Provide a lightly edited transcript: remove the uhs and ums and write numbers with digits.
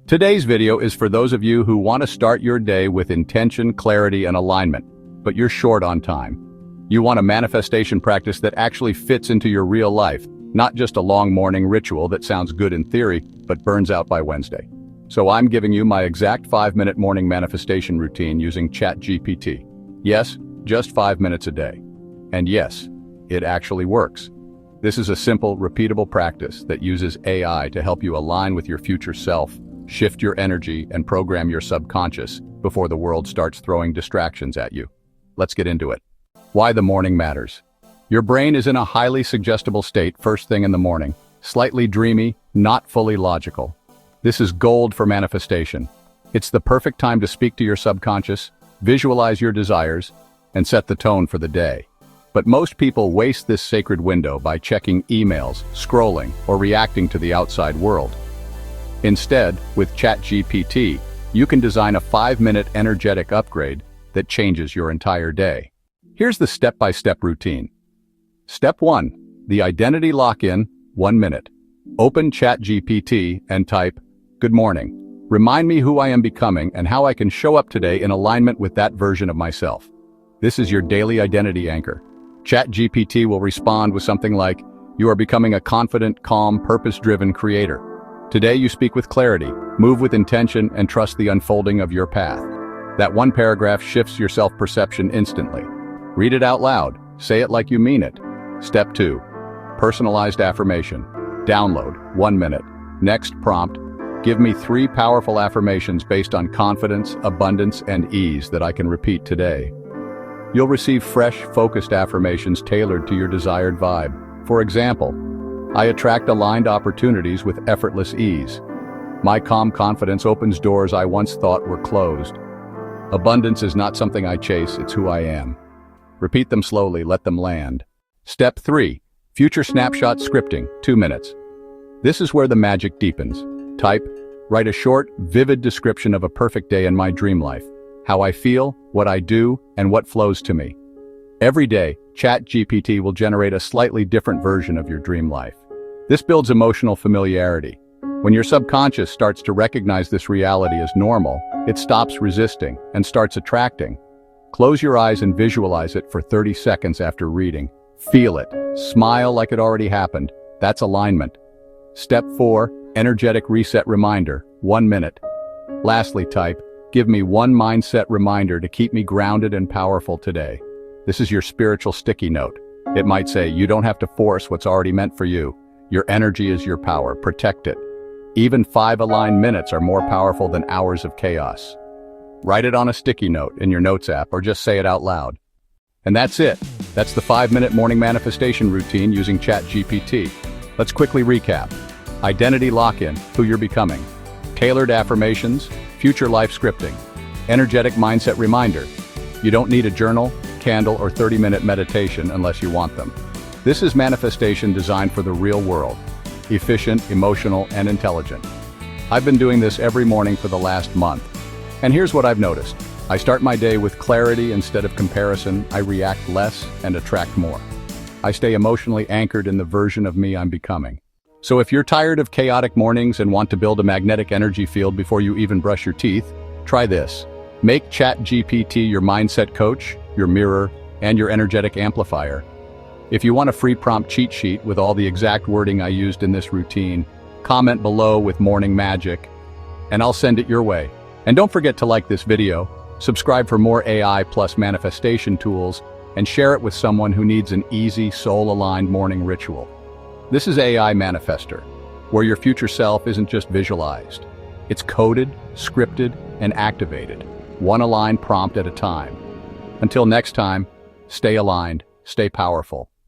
Today's video is for those of you who want to start your day with intention, clarity, and alignment, but you're short on time. You want a manifestation practice that actually fits into your real life, not just a long morning ritual that sounds good in theory, but burns out by Wednesday. So I'm giving you my exact 5-minute morning manifestation routine using ChatGPT. Yes, just 5 minutes a day. And yes, it actually works. This is a simple, repeatable practice that uses AI to help you align with your future self, shift your energy, and program your subconscious before the world starts throwing distractions at you. Let's get into it. Why the morning matters. Your brain is in a highly suggestible state first thing in the morning, slightly dreamy, not fully logical. This is gold for manifestation. It's the perfect time to speak to your subconscious, visualize your desires, and set the tone for the day. But most people waste this sacred window by checking emails, scrolling, or reacting to the outside world. Instead, with ChatGPT, you can design a 5-minute energetic upgrade that changes your entire day. Here's the step-by-step routine. Step 1. The identity lock-in, 1 minute. Open ChatGPT and type, "Good morning. Remind me who I am becoming and how I can show up today in alignment with that version of myself." This is your daily identity anchor. ChatGPT will respond with something like, "You are becoming a confident, calm, purpose-driven creator. Today you speak with clarity, move with intention, and trust the unfolding of your path." That one paragraph shifts your self-perception instantly. Read it out loud. Say it like you mean it. Step 2. Personalized affirmation. Download, 1 minute. Next prompt. Give me 3 powerful affirmations based on confidence, abundance, and ease that I can repeat today. You'll receive fresh, focused affirmations tailored to your desired vibe. For example, I attract aligned opportunities with effortless ease. My calm confidence opens doors I once thought were closed. Abundance is not something I chase, it's who I am. Repeat them slowly, let them land. Step 3. Future snapshot scripting, 2 minutes. This is where the magic deepens. Type, write a short, vivid description of a perfect day in my dream life. How I feel, what I do, and what flows to me. Every day, ChatGPT will generate a slightly different version of your dream life. This builds emotional familiarity. When your subconscious starts to recognize this reality as normal, it stops resisting and starts attracting. Close your eyes and visualize it for 30 seconds after reading. Feel it. Smile like it already happened. That's alignment. Step 4. Energetic reset reminder, 1 minute. Lastly, type, "Give me one mindset reminder to keep me grounded and powerful today." This is your spiritual sticky note. It might say, "You don't have to force what's already meant for you. Your energy is your power. Protect it." Even 5 aligned minutes are more powerful than hours of chaos. Write it on a sticky note in your Notes app or just say it out loud. And that's it. That's the 5-minute morning manifestation routine using ChatGPT. Let's quickly recap. Identity lock-in, who you're becoming. Tailored affirmations, future life scripting. Energetic mindset reminder. You don't need a journal, candle, or 30-minute meditation unless you want them. This is manifestation designed for the real world. Efficient, emotional, and intelligent. I've been doing this every morning for the last month. And here's what I've noticed. I start my day with clarity instead of comparison. I react less and attract more. I stay emotionally anchored in the version of me I'm becoming. So if you're tired of chaotic mornings and want to build a magnetic energy field before you even brush your teeth, try this. Make ChatGPT your mindset coach, your mirror, and your energetic amplifier. If you want a free prompt cheat sheet with all the exact wording I used in this routine, comment below with morning magic, and I'll send it your way. And don't forget to like this video, subscribe for more AI plus manifestation tools, and share it with someone who needs an easy, soul-aligned morning ritual. This is AI Manifestor, where your future self isn't just visualized. It's coded, scripted, and activated, one aligned prompt at a time. Until next time, stay aligned, stay powerful,